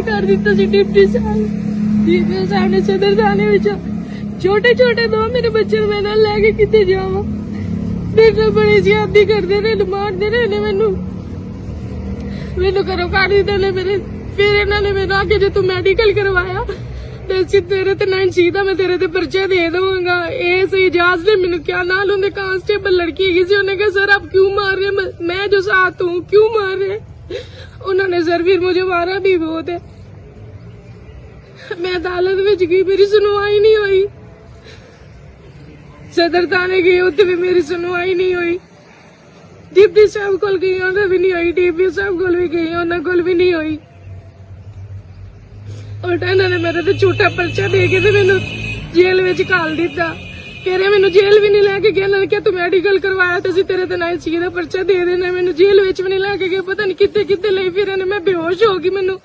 कर दिता सी डिप्टी साहब ने सदर थाने विच छोटे छोटे दो मेरे बच्चे मैं नाल लेके किते जावां मेरे नाल बड़ी ज्यादती करदे ने मारदे ने मैनू घरों काट दित्ता ने मेरे फिर इन्हां ने मेरे आके जे तू मेडिकल करवाया ते असीं तेरे ते नाम सीधा मैं तेरे ते पर्चा दे दूंगा इस इजाज ने मैनू क्या नाल उन्हें कांस्टेबल लड़की है उन्होंने कहा सर आप क्यों मार रहे मैं जो साथ हूँ क्यों मार रहे उन्होंने सर फिर मुझे मारा भी बहुत है मैं अदालत में गई मेरी सुनवाई नहीं हुई सदर थाने गई उत्थे भी मेरी सुनवाई नहीं हुई डिप्टी साहब कोल गई उन्हें भी नहीं हुई डीपी साहब कोल भी गई उन्होंने कोल भी नहीं हुई उल्टा इन्होंने मेरे ते झूठा पर्चा दे के मैनू जेल में घाल दिता फिर मैनू जेल भी नहीं लैके गया इन्होंने क्या तू मेडिकल करवाया तो तेरे ते नाल सी दा पर्चा दे देना मैनू जेल में भी नहीं लैके गए पता नहीं कितने कितने ले फिर मैं बेहोश हो गई मैनू